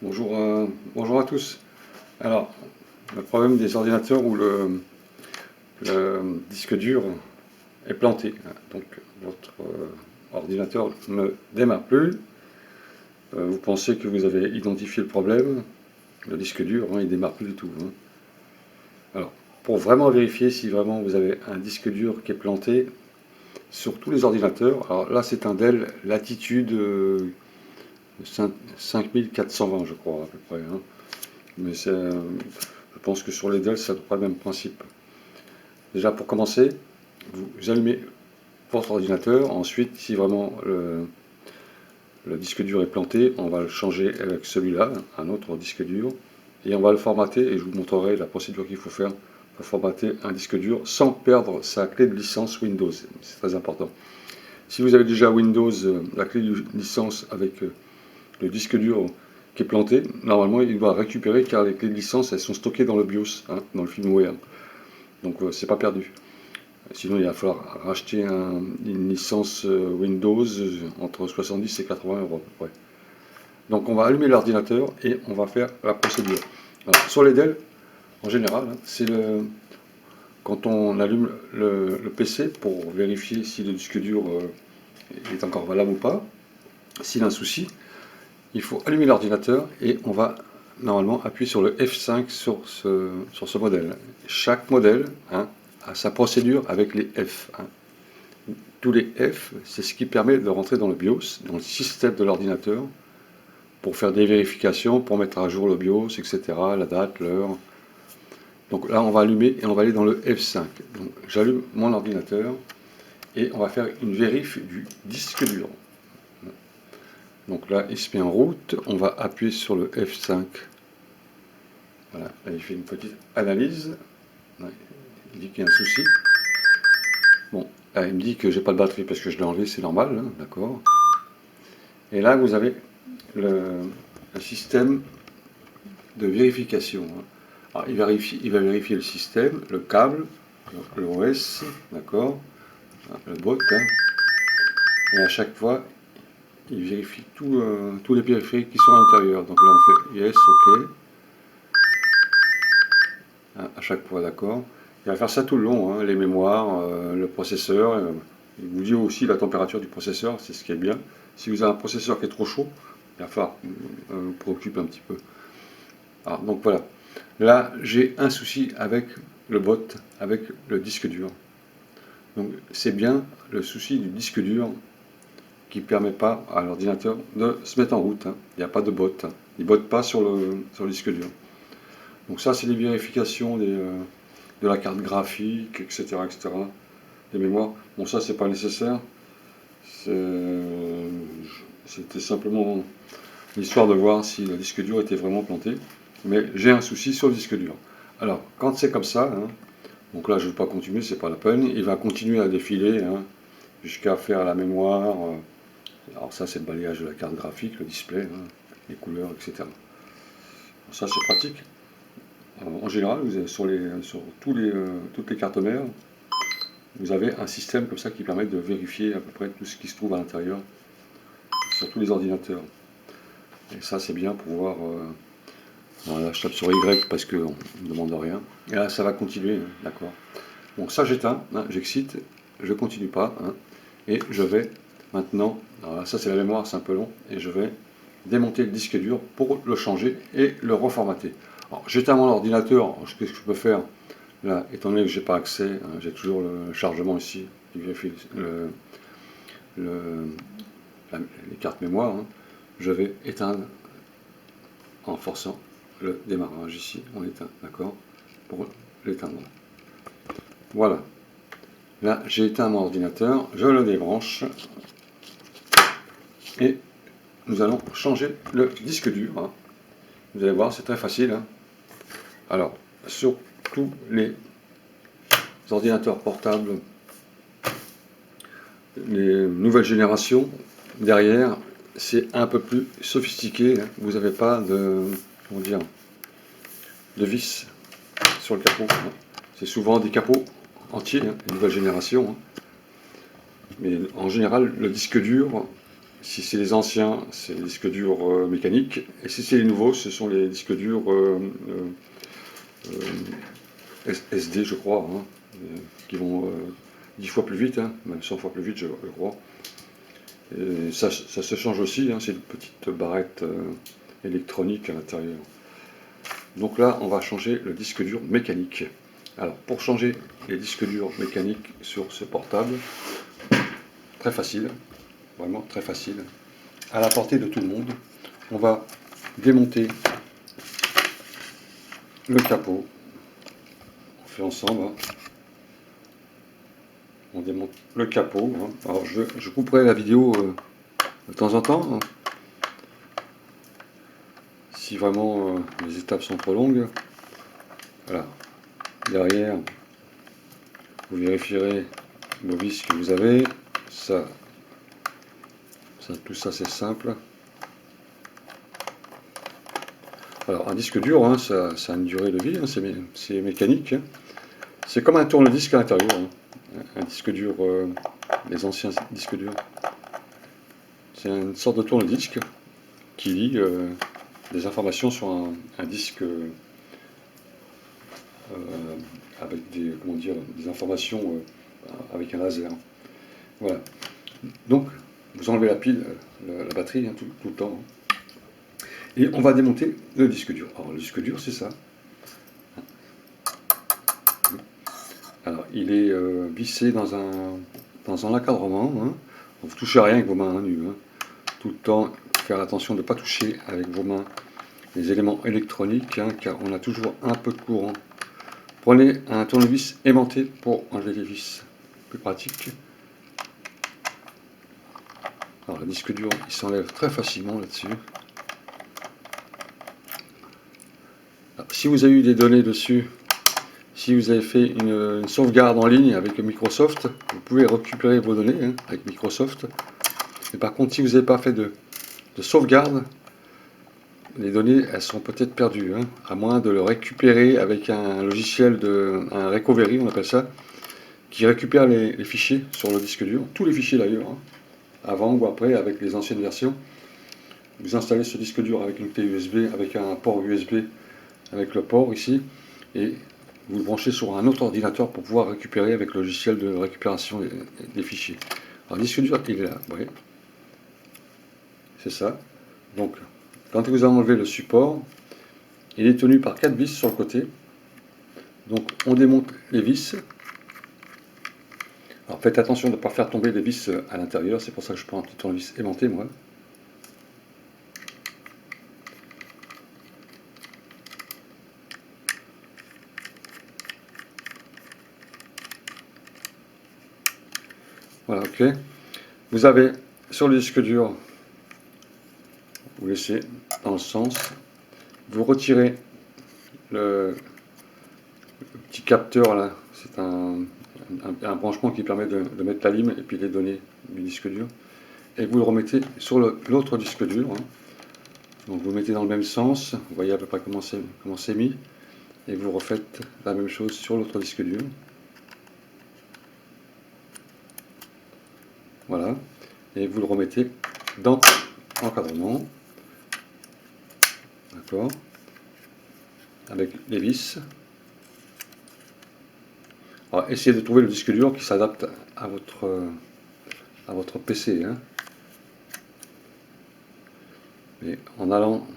Bonjour, bonjour à tous. Alors, le problème des ordinateurs où le disque dur est planté. Donc, votre ordinateur ne démarre plus. Vous pensez que vous avez identifié le problème. Le disque dur, il ne démarre plus du tout. Alors, pour vraiment vérifier si vraiment vous avez un disque dur qui est planté sur tous les ordinateurs, alors là c'est un Dell Latitude 5420, je crois, à peu près. Mais je pense que sur les Dell, c'est à peu près le même principe. Déjà, pour commencer, vous allumez votre ordinateur. Ensuite, si vraiment le disque dur est planté, on va le changer avec celui-là, un autre disque dur, et on va le formater. Et je vous montrerai la procédure qu'il faut faire pour formater un disque dur sans perdre sa clé de licence Windows. C'est très important. Si vous avez déjà Windows, la clé de licence avec le disque dur qui est planté, normalement il va récupérer car les clés de licence elles sont stockées dans le BIOS, dans le firmware. Donc c'est pas perdu. Sinon il va falloir racheter une licence Windows entre 70 et 80 euros à peu près. Donc on va allumer l'ordinateur et on va faire la procédure. Alors, sur les Dell, en général, c'est quand on allume le PC pour vérifier si le disque dur est encore valable ou pas. S'il a un souci, il faut allumer l'ordinateur et on va normalement appuyer sur le F5 sur ce modèle. Chaque modèle a sa procédure avec les F. Tous les F, c'est ce qui permet de rentrer dans le BIOS, dans le système de l'ordinateur, pour faire des vérifications, pour mettre à jour le BIOS, etc., la date, l'heure. Donc là, on va allumer et on va aller dans le F5. Donc j'allume mon ordinateur et on va faire une vérif du disque dur. Donc là, il se met en route. On va appuyer sur le F5. Voilà, là, il fait une petite analyse. Il dit qu'il y a un souci. Bon, là, il me dit que j'ai pas de batterie parce que je l'ai enlevé, c'est normal, d'accord. Et là, vous avez le système de vérification. Alors, il va vérifier le système, le câble, l'OS, d'accord, le bot. Et à chaque fois, il vérifie tous les périphériques qui sont à l'intérieur. Donc là, on fait yes, ok. À chaque fois, d'accord. Il va faire ça tout le long, les mémoires, le processeur. Il vous dit aussi la température du processeur, c'est ce qui est bien. Si vous avez un processeur qui est trop chaud, il va falloir vous préoccuper un petit peu. Alors, donc voilà. Là, j'ai un souci avec le bot, avec le disque dur. Donc c'est bien le souci du disque dur qui ne permet pas à l'ordinateur de se mettre en route. Il n'y a pas de bot. Il ne botte pas sur le disque dur. Donc ça, c'est les vérifications de la carte graphique, etc., etc., des mémoires. Bon, ça, c'est pas nécessaire. C'était simplement l'histoire de voir si le disque dur était vraiment planté. Mais j'ai un souci sur le disque dur. Alors, quand c'est comme ça, donc là, je ne vais pas continuer, c'est pas la peine. Il va continuer à défiler jusqu'à faire la mémoire. Alors ça, c'est le balayage de la carte graphique, le display, les couleurs, etc. Ça, c'est pratique. En général, vous avez sur toutes les cartes mères, vous avez un système comme ça qui permet de vérifier à peu près tout ce qui se trouve à l'intérieur sur tous les ordinateurs. Et ça, c'est bien pour voir. Là, je tape sur Y parce qu'on ne demande rien. Et là, ça va continuer, d'accord. Donc ça, j'éteins, j'excite, je ne continue pas. Et je vais maintenant, alors là, ça c'est la mémoire, c'est un peu long, et je vais démonter le disque dur pour le changer et le reformater. Alors, j'éteins mon ordinateur, ce que je peux faire, là, étant donné que je n'ai pas accès, j'ai toujours le chargement ici, qui vérifie les cartes mémoire, je vais éteindre en forçant le démarrage ici, on éteint, d'accord, pour l'éteindre. Voilà. Là, j'ai éteint mon ordinateur, je le débranche et nous allons changer le disque dur. Vous allez voir, c'est très facile. Alors, sur tous les ordinateurs portables, les nouvelles générations, derrière, c'est un peu plus sophistiqué. Vous n'avez pas de vis sur le capot. C'est souvent des capots entiers, les nouvelles générations. Mais en général, le disque dur, Si c'est les anciens, c'est les disques durs mécaniques. Et si c'est les nouveaux, ce sont les disques durs SD, je crois, hein, qui vont 10 fois plus vite, hein, même 100 fois plus vite, je crois. Et ça se change aussi, hein, c'est une petite barrette électronique à l'intérieur. Donc là, on va changer le disque dur mécanique. Alors, pour changer les disques durs mécaniques sur ce portable, très facile, vraiment très facile, à la portée de tout le monde, on va démonter le capot. On fait ensemble, hein. On démonte le capot, hein. Alors, je couperai la vidéo de temps en temps, hein, si vraiment les étapes sont trop longues. Voilà. Derrière, vous vérifierez vos vis que vous avez. Tout ça c'est simple. Alors un disque dur, hein, ça a une durée de vie, hein, c'est mécanique. Hein. C'est comme un tourne-disque à l'intérieur. Hein. Un disque dur, les anciens disques durs. C'est une sorte de tourne-disque qui lit des informations sur un disque avec des informations avec un laser. Voilà. Donc, vous enlevez la pile, la batterie, hein, tout le temps. Hein. Et on va démonter le disque dur. Alors, le disque dur, c'est ça. Alors, il est vissé dans un encadrement. Hein. Vous ne touchez à rien avec vos mains nues. Hein. Tout le temps, faire attention de ne pas toucher avec vos mains les éléments électroniques, hein, car on a toujours un peu de courant. Prenez un tournevis aimanté pour enlever les vis. Plus pratique. Alors, le disque dur, il s'enlève très facilement là-dessus. Si vous avez eu des données dessus, si vous avez fait une sauvegarde en ligne avec Microsoft, vous pouvez récupérer vos données hein, avec Microsoft. Mais par contre, si vous n'avez pas fait de sauvegarde, les données, elles sont peut-être perdues, hein, à moins de le récupérer avec un logiciel, un recovery, on appelle ça, qui récupère les fichiers sur le disque dur, tous les fichiers d'ailleurs, hein, avant ou après avec les anciennes versions. Vous installez ce disque dur avec une clé USB, avec un port USB, avec le port ici, et vous le branchez sur un autre ordinateur pour pouvoir récupérer avec le logiciel de récupération des fichiers. Alors le disque dur, il est là, vous voyez. C'est ça. Donc, quand vous avez enlevé le support, il est tenu par 4 vis sur le côté. Donc, on démonte les vis. Alors, faites attention de ne pas faire tomber les vis à l'intérieur. C'est pour ça que je prends un petit tournevis aimanté, moi. Voilà, ok. Vous avez sur le disque dur, vous laissez dans le sens, vous retirez le petit capteur là, c'est un branchement qui permet de mettre la lime et puis les données du disque dur, et vous le remettez sur l'autre disque dur. Hein. Donc vous le mettez dans le même sens, vous voyez à peu près comment c'est mis, et vous refaites la même chose sur l'autre disque dur. Voilà, et vous le remettez dans l'encadrement, d'accord, avec les vis. Alors, essayez de trouver le disque dur qui s'adapte à votre PC. Hein. Mais en allant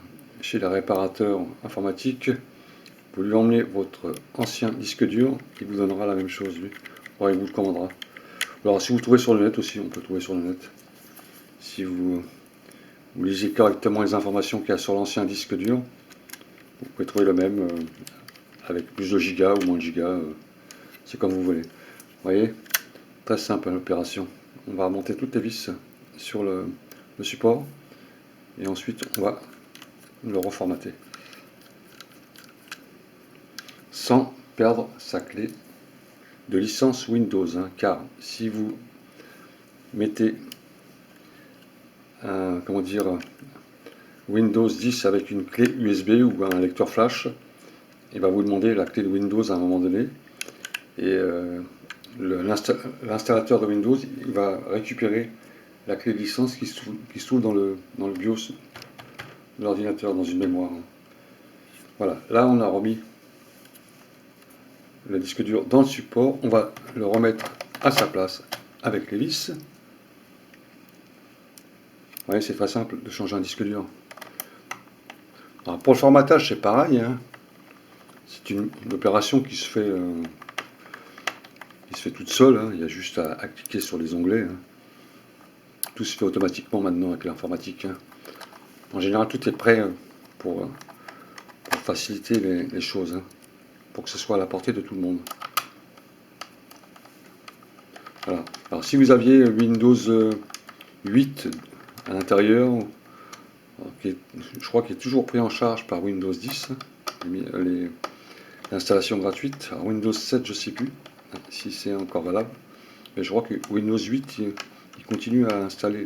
chez le réparateur informatique, vous lui emmenez votre ancien disque dur, qui vous donnera la même chose, lui. Ouais, il vous le commandera. Alors si vous trouvez sur le net aussi, on peut trouver sur le net. Si vous lisez correctement les informations qu'il y a sur l'ancien disque dur, vous pouvez trouver le même, avec plus de gigas ou moins de gigas, c'est comme vous voulez. Vous voyez, très simple l'opération. On va remonter toutes les vis sur le support, et ensuite on va le reformater. Sans perdre sa clé de licence Windows, hein, car si vous mettez Windows 10 avec une clé USB ou un lecteur flash, il va vous demander la clé de Windows à un moment donné, et l'installateur de Windows il va récupérer la clé de licence qui se trouve dans le BIOS de l'ordinateur, dans une mémoire. Voilà, là on a remis le disque dur dans le support, on va le remettre à sa place avec les vis. Vous voyez, c'est très simple de changer un disque dur. Alors, pour le formatage, c'est pareil, hein. C'est une opération qui se fait toute seule, hein. Il y a juste à cliquer sur les onglets, hein. Tout se fait automatiquement maintenant avec l'informatique, hein. En général, tout est prêt pour faciliter les choses, hein, pour que ce soit à la portée de tout le monde. Voilà. Alors si vous aviez Windows 8 à l'intérieur, je crois qu'il est toujours pris en charge par Windows 10, l'installation gratuite. Alors Windows 7, je ne sais plus si c'est encore valable, mais je crois que Windows 8, il continue à installer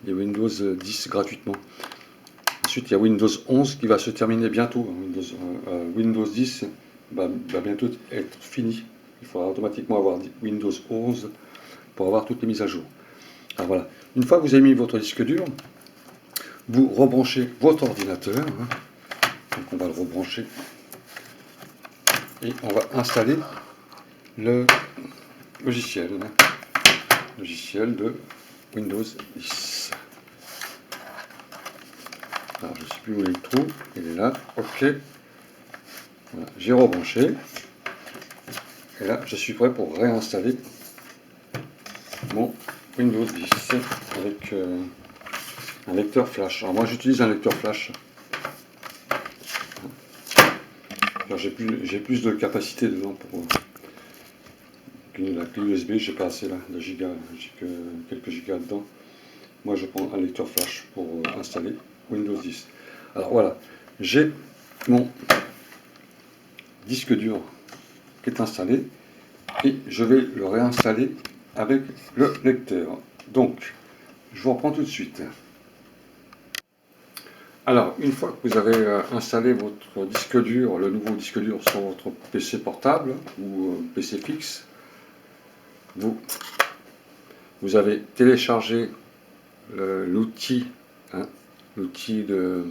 les Windows 10 gratuitement. Ensuite, il y a Windows 11 qui va se terminer bientôt. Windows 10 va bientôt être fini. Il faudra automatiquement avoir Windows 11 pour avoir toutes les mises à jour. Alors voilà, une fois que vous avez mis votre disque dur, vous rebranchez votre ordinateur. Hein. Donc on va le rebrancher et on va installer le logiciel de Windows 10. Alors je ne sais plus où il est trou, il est là, ok. Voilà, j'ai rebranché. Et là, je suis prêt pour réinstaller mon Windows 10 avec un lecteur flash. Alors moi j'utilise un lecteur flash. J'ai plus de capacité dedans pour la clé USB, j'ai pas assez là, de gigas, j'ai que quelques gigas dedans. Moi je prends un lecteur flash pour installer Windows 10. Alors voilà, j'ai mon disque dur qui est installé et je vais le réinstaller avec le lecteur. Donc je vous reprends tout de suite. Alors, une fois que vous avez installé votre disque dur, le nouveau disque dur sur votre PC portable ou PC fixe, vous avez téléchargé l'outil, hein, l'outil de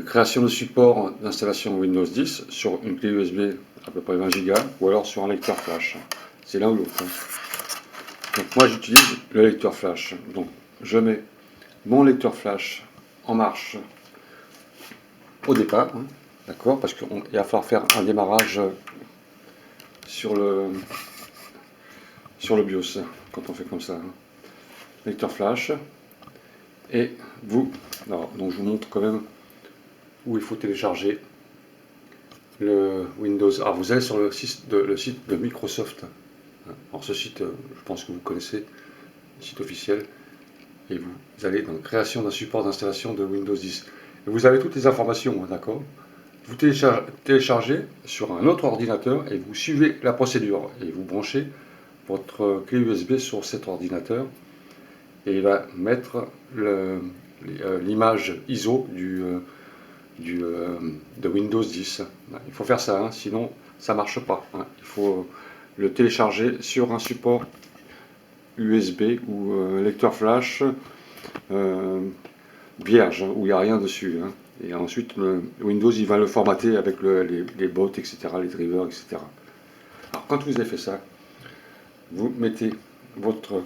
création de support d'installation Windows 10 sur une clé USB à peu près 20 Go ou alors sur un lecteur flash. C'est l'un ou l'autre. Donc moi j'utilise le lecteur flash. Donc je mets mon lecteur flash en marche au départ, hein, d'accord, parce qu'il va falloir faire un démarrage sur le BIOS quand on fait comme ça, hein. Lecteur flash, et vous, alors, donc je vous montre quand même où il faut télécharger le Windows. Alors vous allez sur le site de Microsoft. Alors ce site, je pense que vous connaissez, le site officiel, et vous allez dans création d'un support d'installation de Windows 10. Et vous avez toutes les informations, hein, d'accord. Vous téléchargez sur un autre ordinateur et vous suivez la procédure et vous branchez votre clé USB sur cet ordinateur et il va mettre l'image ISO de Windows 10. Il faut faire ça, hein, sinon ça ne marche pas, hein. Il faut le télécharger sur un support USB ou lecteur flash vierge, hein, où il n'y a rien dessus, hein. Et ensuite, Windows, il va le formater avec les bots, etc., les drivers, etc. Alors, quand vous avez fait ça, vous mettez votre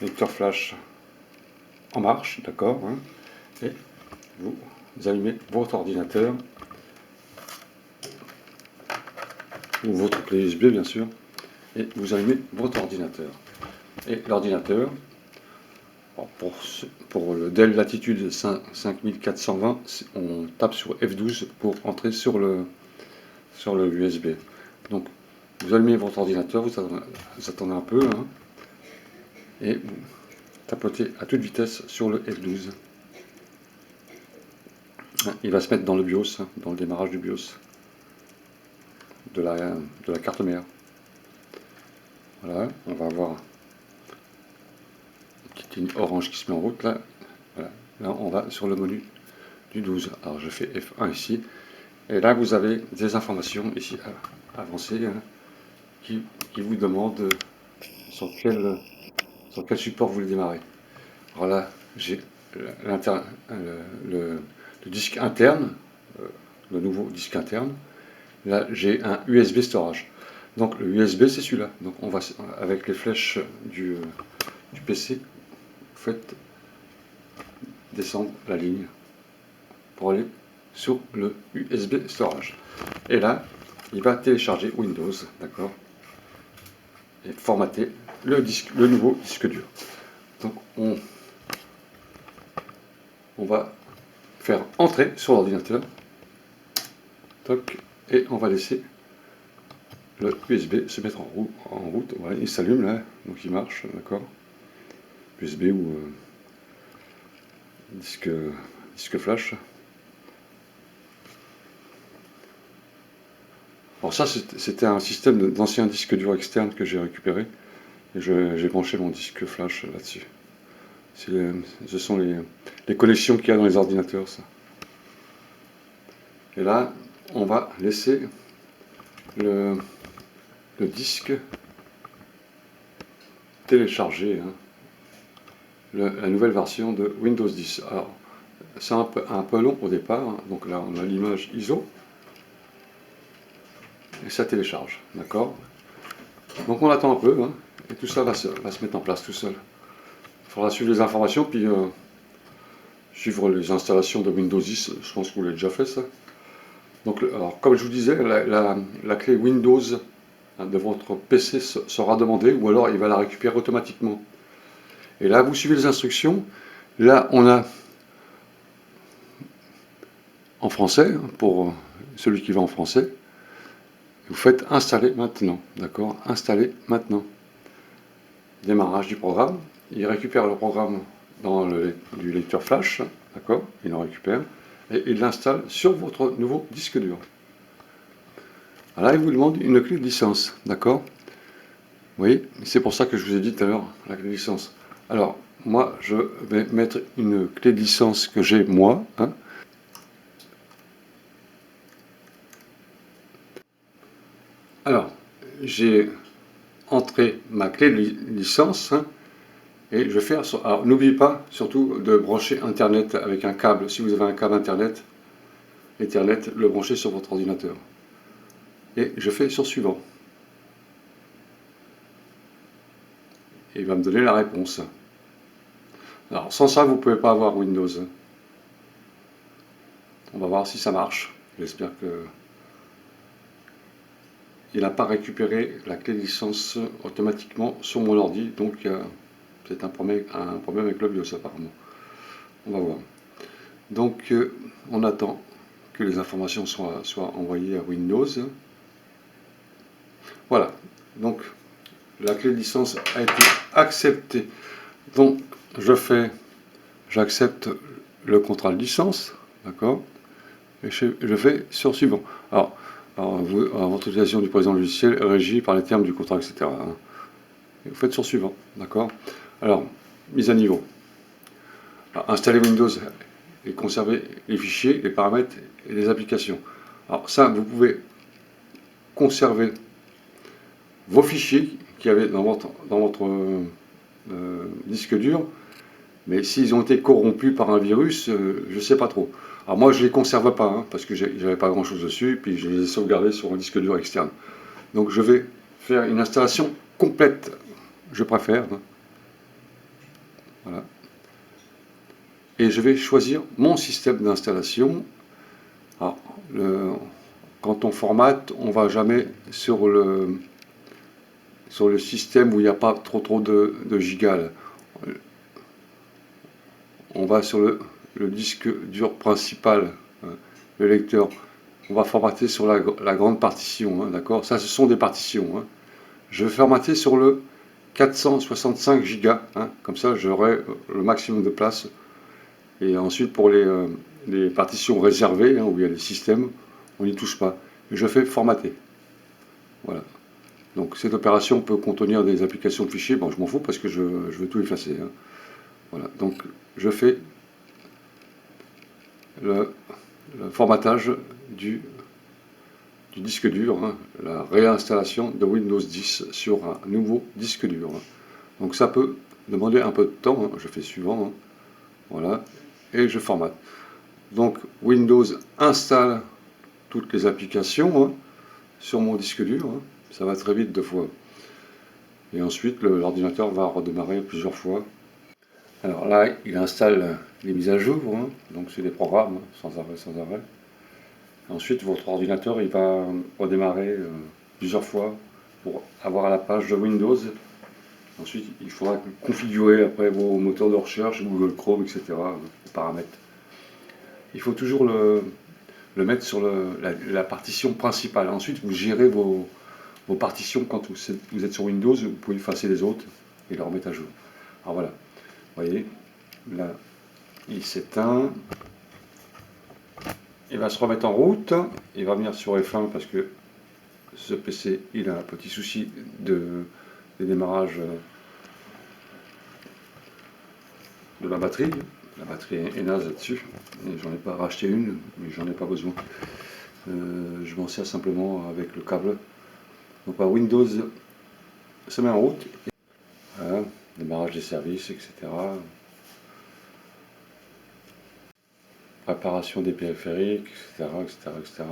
lecteur flash en marche, d'accord, hein, et vous allumez votre ordinateur, ou votre clé USB, bien sûr, et vous allumez votre ordinateur. Et l'ordinateur, pour le Dell Latitude 5420, on tape sur F12 pour entrer sur le USB. Donc, vous allumez votre ordinateur, vous attendez un peu, hein, et vous tapotez à toute vitesse sur le F12. Il va se mettre dans le BIOS, hein, dans le démarrage du BIOS, de la carte mère. Voilà, on va avoir une orange qui se met en route là. Voilà. Là on va sur le menu du 12. Alors je fais F1 ici et là vous avez des informations ici avancées, hein, qui vous demandent sur sur quel support vous voulez démarrer. Alors là, j'ai le disque interne, le nouveau disque interne. Là, j'ai un USB storage. Donc le USB, c'est celui-là. Donc on va, avec les flèches du PC, vous faites descendre la ligne pour aller sur le USB storage. Et là, il va télécharger Windows, d'accord, et formater le nouveau disque dur. Donc on va faire entrer sur l'ordinateur, et on va laisser le USB se mettre en route. Voilà, il s'allume là, donc il marche, d'accord. USB ou disque flash. Alors ça, c'était un système d'ancien disque dur externe que j'ai récupéré, et j'ai branché mon disque flash là-dessus. Ce sont les connexions qu'il y a dans les ordinateurs, ça. Et là, on va laisser le disque télécharger, hein, la nouvelle version de Windows 10. Alors, c'est un peu long au départ, hein. Donc là, on a l'image ISO, et ça télécharge, d'accord. Donc on attend un peu, hein, et tout ça va se mettre en place tout seul. Il faudra suivre les informations, puis suivre les installations de Windows 10, je pense que vous l'avez déjà fait ça. Donc, alors, comme je vous disais, la clé Windows, hein, de votre PC sera demandée, ou alors il va la récupérer automatiquement. Et là, vous suivez les instructions. Là, on a en français, pour celui qui va en français, vous faites installer maintenant, d'accord? Installer maintenant. Démarrage du programme. Il récupère le programme dans du lecteur flash, d'accord? Il le récupère et il l'installe sur votre nouveau disque dur. Alors là, il vous demande une clé de licence, d'accord? Vous voyez, c'est pour ça que je vous ai dit tout à l'heure, la clé de licence. Alors, moi, je vais mettre une clé de licence que j'ai moi, hein. Alors, j'ai entré ma clé de licence, hein, et je vais faire. Alors, n'oubliez pas surtout de brancher Internet avec un câble. Si vous avez un câble Internet, Ethernet, le brancher sur votre ordinateur. Et je fais sur suivant. Et il va me donner la réponse. Alors, sans ça, vous ne pouvez pas avoir Windows. On va voir si ça marche. J'espère que il n'a pas récupéré la clé de licence automatiquement sur mon ordi, donc c'est un problème avec le BIOS apparemment. On va voir. Donc on attend que les informations soient envoyées à Windows. Voilà, donc la clé de licence a été acceptée. Donc j'accepte le contrat de licence, d'accord, et je fais sur suivant. Alors votre utilisation du présent logiciel est régie par les termes du contrat, etc. Hein. Et vous faites sur suivant, d'accord. Alors, mise à niveau. Alors, installer Windows et conserver les fichiers, les paramètres et les applications. Alors ça, vous pouvez conserver vos fichiers qu'il y avait dans votre disque dur, mais s'ils ont été corrompus par un virus, je ne sais pas trop. Alors moi, je ne les conserve pas, hein, parce que j'avais pas grand-chose dessus, puis je les ai sauvegardés sur un disque dur externe. Donc je vais faire une installation complète, je préfère. Hein. Voilà. Et je vais choisir mon système d'installation. Quand on formate, on ne va jamais sur le système où il n'y a pas trop de gigas. On va sur le disque dur principal, hein, le lecteur. On va formater sur la grande partition, hein, d'accord. Ça, ce sont des partitions. Hein. Je vais formater sur le 465 gigas, hein, comme ça j'aurai le maximum de place. Et ensuite, pour les partitions réservées, hein, où il y a les systèmes, on n'y touche pas. Et je fais formater. Voilà. Donc cette opération peut contenir des applications de fichiers. Bon, je m'en fous parce que je veux tout effacer. Hein. Voilà. Donc je fais le formatage du disque dur, hein, la réinstallation de Windows 10 sur un nouveau disque dur. Hein. Donc ça peut Demandez un peu de temps, hein, je fais suivant, hein, voilà, et je formate. Donc Windows installe toutes les applications, hein, sur mon disque dur, hein. Ça va très vite 2 fois. Et ensuite l'ordinateur va redémarrer plusieurs fois. Alors là, il installe les mises à jour, hein, donc c'est des programmes, hein, sans arrêt, sans arrêt. Ensuite, votre ordinateur, il va redémarrer plusieurs fois pour avoir la page de Windows. Ensuite, il faudra configurer après vos moteurs de recherche, Google Chrome, etc., les paramètres. Il faut toujours le mettre sur la partition principale. Ensuite, vous gérez vos partitions quand vous êtes sur Windows, vous pouvez effacer les autres et les remettre à jour. Alors voilà, vous voyez, là, il s'éteint. Il va se remettre en route, il va venir sur F1 parce que ce PC, il a un petit souci de démarrage de la batterie. La batterie est naze là-dessus, et j'en ai pas racheté une, mais j'en ai pas besoin. Je m'en sers simplement avec le câble. Donc Windows se met en route, voilà, démarrage des services, etc. Préparation des périphériques, etc., etc., etc.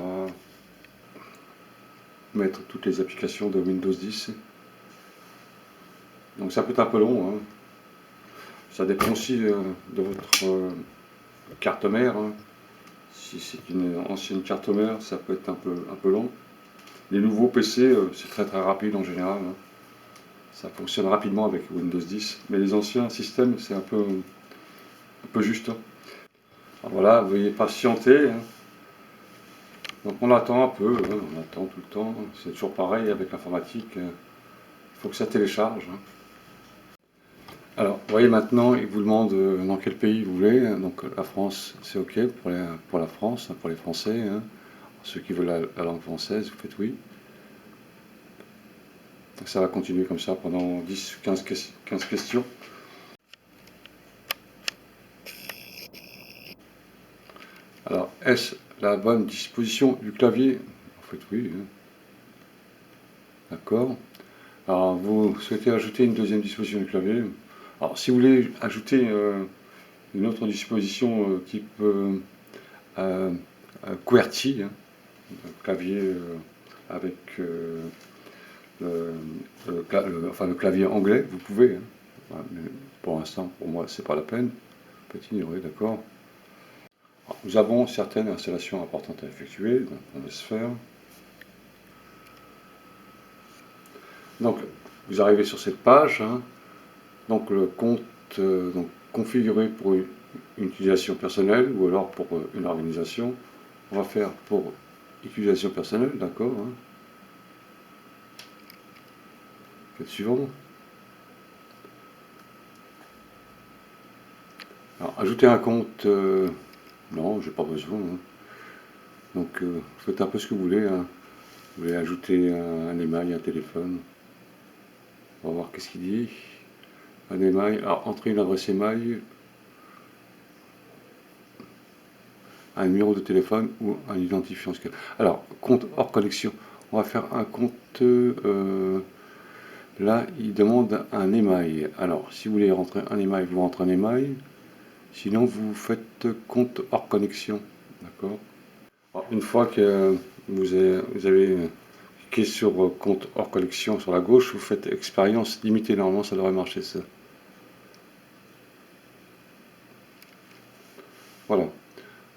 Mettre toutes les applications de Windows 10. Donc ça peut être un peu long, hein. Ça dépend aussi de votre carte mère, hein. Si c'est une ancienne carte mère, ça peut être un peu long. Les nouveaux PC, c'est très très rapide en général, hein. Ça fonctionne rapidement avec Windows 10, mais les anciens systèmes, c'est un peu juste, hein. Alors voilà, veuillez patienter, hein. Donc on attend un peu, hein, on attend tout le temps. C'est toujours pareil avec l'informatique. Il faut que ça télécharge, hein. Alors, vous voyez maintenant, il vous demande dans quel pays vous voulez. Donc la France, c'est OK pour la France, pour les Français, hein. Ceux qui veulent la langue française, vous faites oui. Donc, ça va continuer comme ça pendant 10, 15 questions. Alors, est-ce la bonne disposition du clavier? En fait, oui, hein. D'accord. Alors, vous souhaitez ajouter une deuxième disposition du clavier. Alors, si vous voulez ajouter une autre disposition type QWERTY, hein, clavier avec le clavier anglais, vous pouvez, hein. Voilà, mais pour l'instant, pour moi, c'est pas la peine. Petit ignorer, d'accord. Nous avons certaines installations importantes à effectuer, donc on laisse faire. Donc, vous arrivez sur cette page, hein. Donc le compte donc, configuré pour une utilisation personnelle ou alors pour une organisation. On va faire pour utilisation personnelle, d'accord, hein. Faites suivant. Alors, ajouter un compte, non, j'ai pas besoin, hein. Donc, faites un peu ce que vous voulez, hein. Vous voulez ajouter un email, un téléphone. On va voir qu'est-ce qu'il dit. Un email, alors entrer une adresse email, un numéro de téléphone ou un identifiant. Alors, compte hors connexion. On va faire un compte. Là, il demande un email. Alors, si vous voulez rentrer un email, vous rentrez un email. Sinon, vous faites compte hors connexion. D'accord. Une fois que vous avez cliqué sur compte hors connexion sur la gauche, vous faites expérience limitée. Normalement, ça devrait marcher ça. Voilà.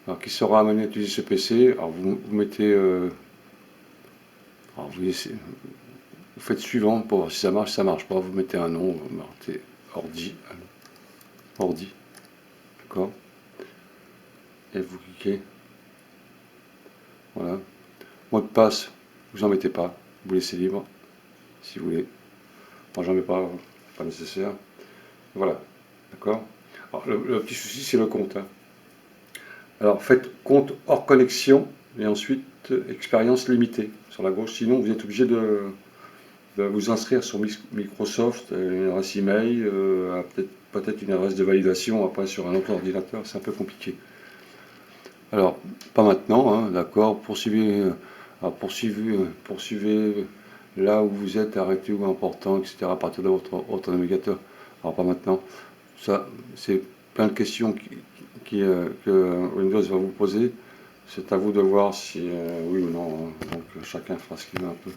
Alors, qui sera amené à utiliser ce PC? Alors, vous mettez. Alors, vous faites suivant pour voir si ça marche. Si ça marche pas, vous mettez un nom. Vous mettez ordi. Ordi. D'accord. Et vous cliquez. Voilà. Mot de passe, vous n'en mettez pas. Vous laissez libre. Si vous voulez. Moi, j'en mets pas nécessaire. Voilà. D'accord. Alors, le petit souci, c'est le compte, hein. Alors, faites compte hors connexion et ensuite expérience limitée sur la gauche. Sinon, vous êtes obligé de vous inscrire sur Microsoft, une adresse email, peut-être une adresse de validation après sur un autre ordinateur. C'est un peu compliqué. Alors, pas maintenant, hein, d'accord. Poursuivez là où vous êtes, arrêtez ou important, etc. à partir de votre navigateur. Alors pas maintenant. Ça, c'est plein de questions que Windows va vous poser. C'est à vous de voir si oui ou non, hein. Donc chacun fera ce qu'il veut un peu.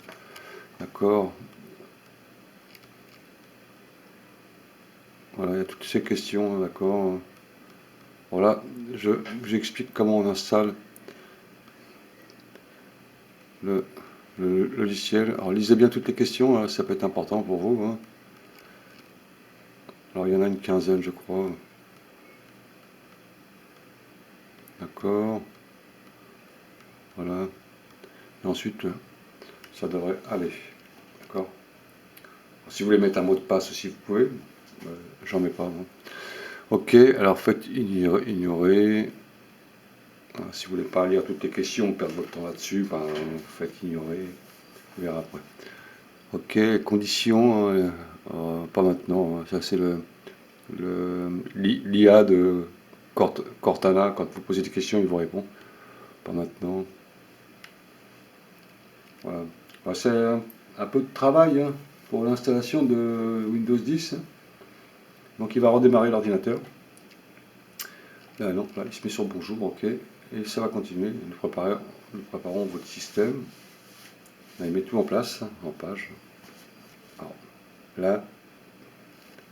D'accord. Voilà, il y a toutes ces questions, d'accord. Voilà, j'explique comment on installe le, le logiciel. Alors lisez bien toutes les questions, hein, ça peut être important pour vous, hein. Alors il y en a une quinzaine, je crois. D'accord. Voilà. Et ensuite, ça devrait aller. D'accord. Si vous voulez mettre un mot de passe aussi, vous pouvez. J'en mets pas, moi. Ok, alors faites ignorer. Si vous voulez pas lire toutes les questions, perdre votre temps là-dessus, ben, faites ignorer. On verra après. Ok, conditions, pas maintenant. Hein. Ça, c'est l'IA de Cortana. Quand vous posez des questions, il vous répond. Pas maintenant. Voilà. Ben, c'est un peu de travail, hein, pour l'installation de Windows 10. Donc, il va redémarrer l'ordinateur. Là, non, là, il se met sur bonjour, ok. Et ça va continuer. Nous préparons votre système. Là, il met tout en place, en page. Alors, là,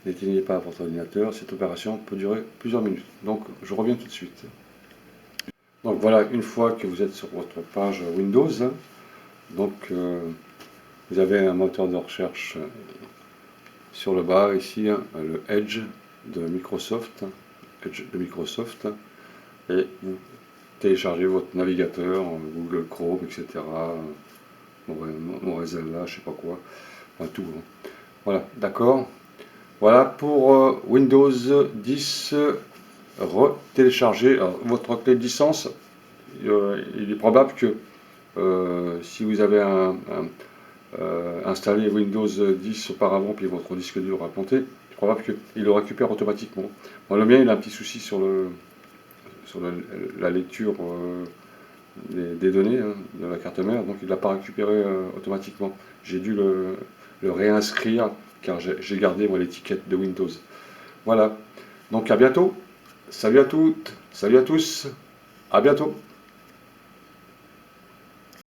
n'éteignez pas votre ordinateur. Cette opération peut durer plusieurs minutes. Donc, je reviens tout de suite. Donc, voilà, une fois que vous êtes sur votre page Windows, donc, vous avez un moteur de recherche sur le bas, ici, hein, le Edge de Microsoft. Et vous téléchargez votre navigateur, Google Chrome, etc. Mozilla, je sais pas quoi, enfin, tout. Hein. Voilà, d'accord. Voilà pour Windows 10 téléchargé. Votre clé de licence, il est probable que si vous avez installé Windows 10 auparavant, puis votre disque dur a planté, il est probable qu'il le récupère automatiquement. Moi, le mien, il a un petit souci sur la lecture des données, hein, de la carte mère, donc il ne l'a pas récupéré automatiquement. J'ai dû le réinscrire car j'ai gardé l'étiquette de Windows. Voilà, donc à bientôt, salut à toutes, salut à tous, à bientôt.